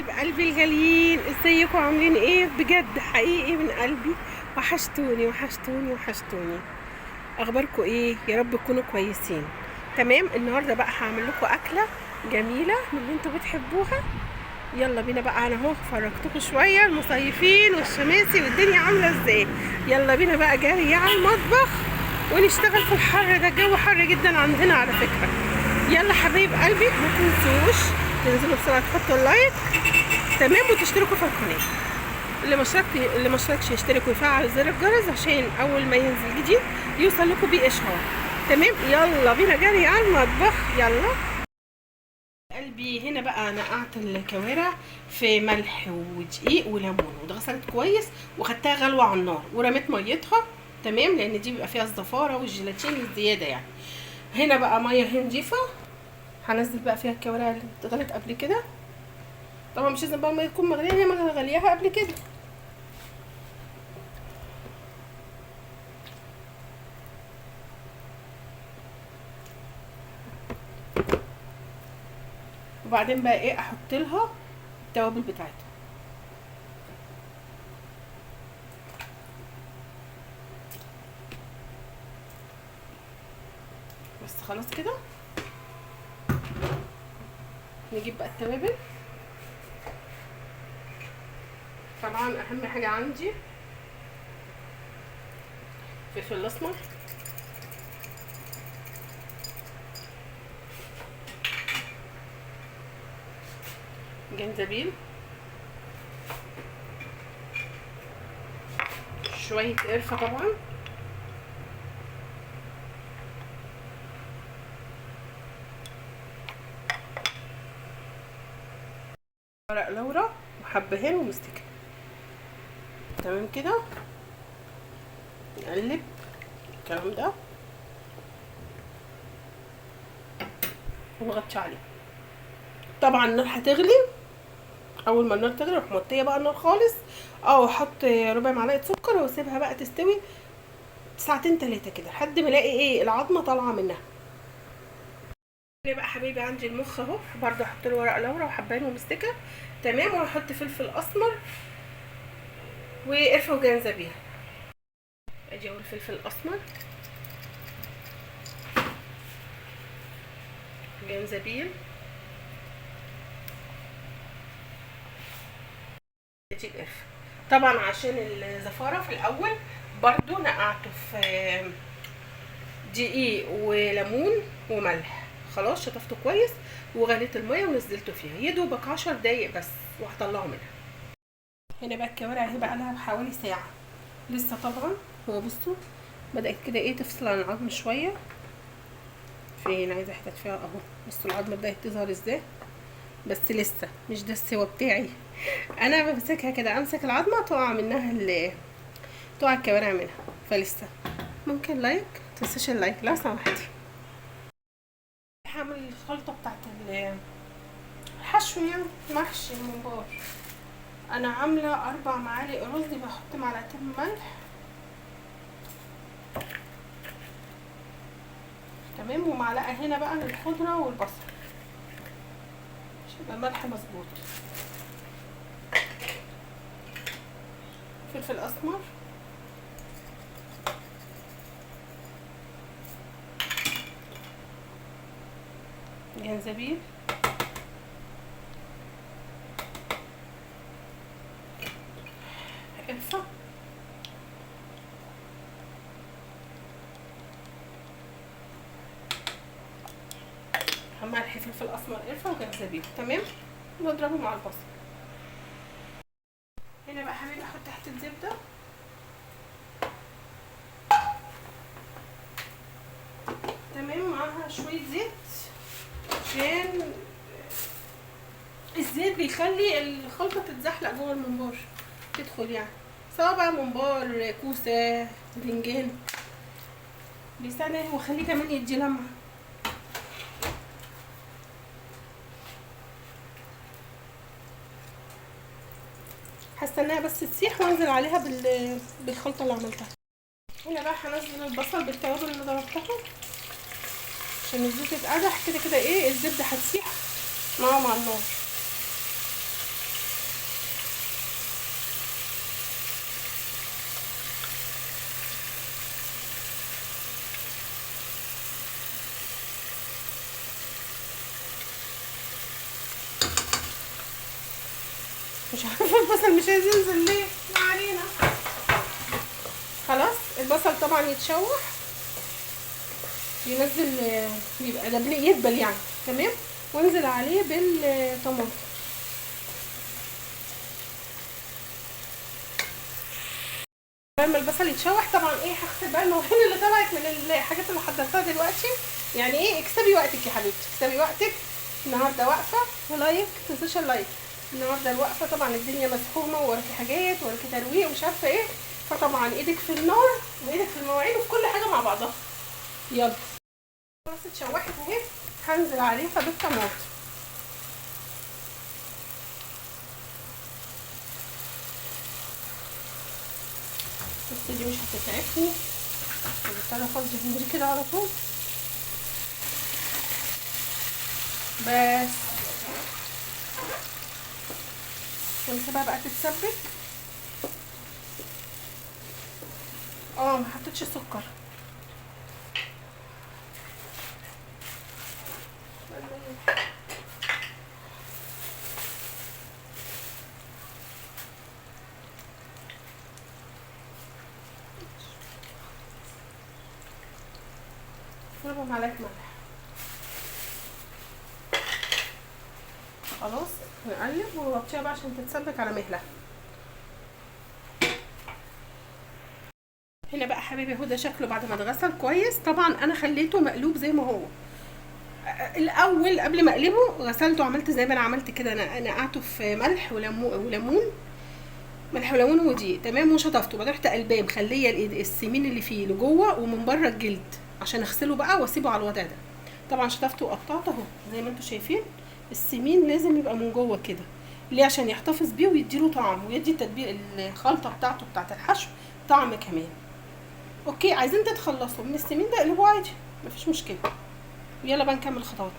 بقلبي الغاليين، ازيكم عاملين ايه؟ بجد حقيقي من قلبي وحشتوني وحشتوني وحشتوني. اخباركم ايه؟ يا رب تكونوا كويسين. تمام. النهارده بقى هعمل لكم اكله جميله من اللي انتوا بتحبوها. يلا بينا بقى، انا اهو فرجتكم شويه المصيفين والشماسي والدنيا عامله ازاي. يلا بينا بقى جري على المطبخ ونشتغل في الحر ده. الجو حر جدا عندنا على فكره. يلا حبايب قلبي، ما تنسوش تنزلوا بسرعه تحطوا اللايك، تمام، وتشتركوا في القناه. اللي ما اشتركش يشترك ويفعل زر الجرس عشان اول ما ينزل جديد يوصل لكم بيه اشعار. تمام. يلا بينا جري على المطبخ. يلا قلبي. هنا بقى نقعت الكوارع في ملح ودقيق وليمون واتغسلت كويس وخدتها غلوه على النار ورميت ميتها. تمام، لان دي بيبقى فيها الزفاره والجيلاتين الزياده يعني. هنا بقى ميه نضيفه هنزل بقى فيها الكوارع اللي اتغلت قبل كده. طبعا مش لازم بقى الميه تكون مغليه، هي ما غليها قبل كده. وبعدين بقى ايه، احط لها التوابل بتاعتها. بس خلاص كده. نجيب بقى التوابل. طبعا اهم حاجه عندي فلفل اسمر، جنزبيل، شويه قرفه طبعا، ورق لورا وحبهان ومستكه. تمام كده. نقلب الكلام ده ونغطي عليه. طبعا النار هتغلي. اول ما النار تغلي اروح موطيه بقى النار خالص، او احط ربع معلقه سكر واسيبها بقى تستوي ساعتين 3 كده لحد ما الاقي ايه العظمه طالعه منها. بقى حبيبي عندي المخ اهو، برضه احط له ورق لورا وحبان ومستكه. تمام. وهحط فلفل اسمر وقرفه وجنزبيل. ادي اهو الفلفل الاسمر، جنزبيل، ادي القرفه. طبعا عشان الزفاره في الاول برضه نقعته في دقيق وليمون وملح. خلاص شطفته كويس وغليت الميه ونزلته فيها يا دوبك 10 دقايق بس وهطلعه منها. هنا بقى الكوارع اهي بقى لها حوالي ساعه لسه. طبعا هو بصوا بدات كده ايه تفصل عن العظم شويه. فين عايزه حتت فيها اهو. بصوا العظمه بدات تظهر ازاي، بس لسه مش ده السوا بتاعي. انا بمسكها كده، امسك العظمه تقع منها تقع الكوارع منها. فلسه ممكن لايك، متنساش اللايك لو سمحتي. هعمل الخلطه بتاعت الحشو يعني محشي الممبار. انا عامله 4 معالق رز، بحط معلقتين ملح. تمام. ومعلقه هنا بقى للخضره والبصل عشان يبقى الملح مظبوط. فلفل اسمر، جنزبيل، قرفه، ملح، فلفل اسمر، قرفه وجنزبيل. تمام. واضربه مع البصل. هنا بقى حبيبي احط حته زبده، تمام، معاها شويه زيت عشان الزيت بيخلي الخلطه تتزحلق جوه الممبار، تدخل يعني، سواء بقى ممبار، كوسه، باذنجان، بيساعد ويخليه كمان يدي لمعه. هستناها بس تسيح وانزل عليها بالخلطه اللي عملتها. هنا بقى هنزل البصل بالتوابل اللي ضربتها عشان الزيت يتقدح. كده كده ايه الزبده هتسيح معاه مع النار. مش عارفه البصل مش عايز ينزل ليه، ما علينا. خلاص البصل طبعا يتشوح، ينزل يبقى يدبل يعني. تمام. وانزل عليه بالطماطم. لما البصل يتشوح طبعا ايه، هغسل بقى المواعين اللي طلعت من الحاجات اللي حضرتها دلوقتي. يعني ايه، اكسبي وقتك يا حبيبتي، اكسبي وقتك. النهارده واقفه ولايك، متنسوش اللايك. النهارده الوقفه طبعا الدنيا مسحومه، ووراكي حاجات ووراكي ترويق ومش عارفه ايه، فطبعا ايدك في النار وايدك في المواعين وفي كل حاجه مع بعضها. يلا خلاص اتشوحت اهي، هنزل عليها بالطماطم. بس دي مش هتتعبني، هضطر افضي هندري كده على طول. بس ونسيبها بقى تتسبك. ما حطيتش سكر. ربع معلقه ملح. خلاص نقلب ونغطيها بقى عشان تتسبك على مهلها. هنا بقى حبيبي اهو، ده شكله بعد ما اتغسل كويس. طبعا انا خليته مقلوب زي ما هو. الاول قبل ما اقلبه غسلته، عملت زي ما انا عملت كده، انا نقعته في ملح وليمون، ملح وليمون ودي تمام، وشطفته. بعدين رحت قلباه مخليه السمين اللي فيه لجوه ومن بره الجلد، عشان اغسله بقى واسيبه على الوضع ده. طبعا شطفته وقطعته اهو زي ما انتم شايفين. السمين لازم يبقى من جوه كده، ليه؟ عشان يحتفظ بيه ويديله طعم، ويدي التتبيل الخلطه بتاعته بتاعت الحشو طعم كمان. اوكي، عايزين تتخلصوا من السمين ده اقلبوه عادي، مفيش مشكله. يلا بقى نكمل خطواتنا.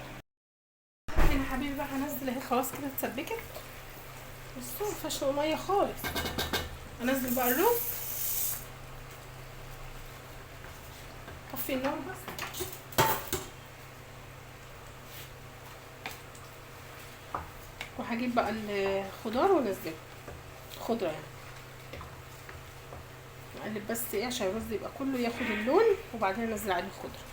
هنا حبيبي بقى هنزل اهي، خلاص كده اتسبكت. بصوا مفيهاش ميه خالص. انزل بقى الرز، طفي النار بس. وهجيب بقى الخضار وانزله، خضره يعني. اقلب بس ايه عشان الرز يبقى كله ياخد اللون، وبعدين انزل عليه الخضره.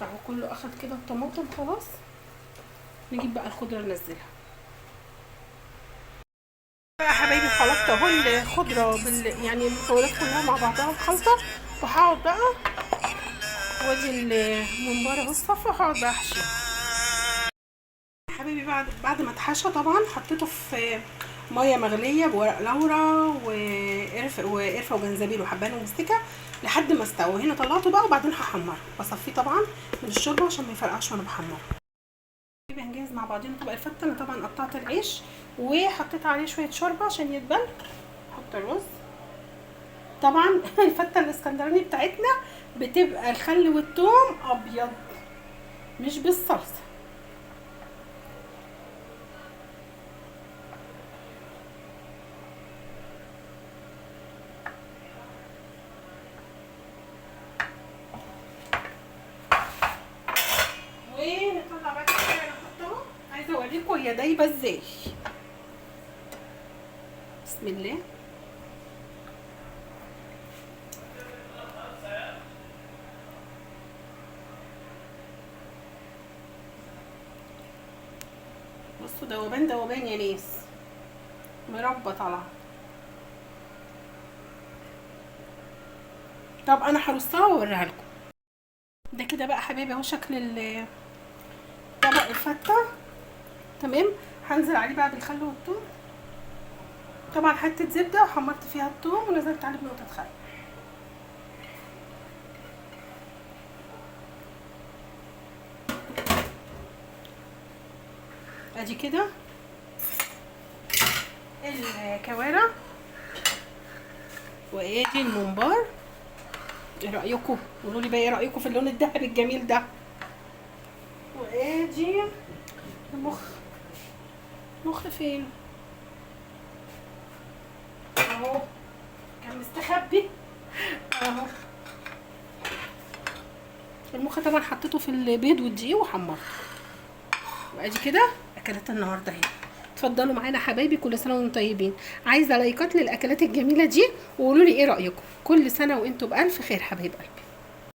اهو كله اخد كده الطماطم خلاص. نجيب بقى الخضره ننزلها يا حبايبي. خلطت اهو الخضره يعني المكونات كلها مع بعضها الخلطه. وهقعد بقى وادي الممبار اهو الصفا، هقعد بقى احشيه حبيبي. بعد ما اتحشى طبعا حطيته في ميه مغليه بورق لورا وقرفه وجنزبيل وحبان ومستكه لحد ما استوى. هنا طلعته بقى وبعدين هحمره، بصفيه طبعا من الشوربه عشان ما يفرقعش وانا بحمره. هنجهز مع بعضين طبق الفته. انا طبعا قطعت العيش وحطيت عليه شويه شوربه عشان يتبل. احط الرز. طبعا الفته الاسكندراني بتاعتنا بتبقى الخل والثوم ابيض مش بالصلصه. ونطلع بقى كده نحطها. عايزه اوريكم هي دايبه ازاي. بسم الله. بصوا دوبان دوبان يا ناس، مربى طالعه. طب انا هرصها واوريها لكم. ده كده بقى حبايبي اهو شكل طبق الفته. تمام. هنزل عليه بقى بالخل والثوم. طبعا حته زبده وحمرت فيها الثوم ونزلت عليه بنقطه خل. ادي كده الكوارع وادي الممبار. ايه رايكم؟ قولوا لي بقى ايه رايكم في اللون الذهبي الجميل ده. وادي المخ. مخ فين اهو، كان مستخبي اهو. المخ طبعا حطيته في البيض والدقيق وحمرته. وادي كده اكلات النهارده اهي. اتفضلوا معانا حبايبي، كل سنه وانتم طيبين. عايزه لايكات للاكلات الجميله دي، وقولوا لي ايه رايكم. كل سنه وانتم بالف خير حبايب قلبي.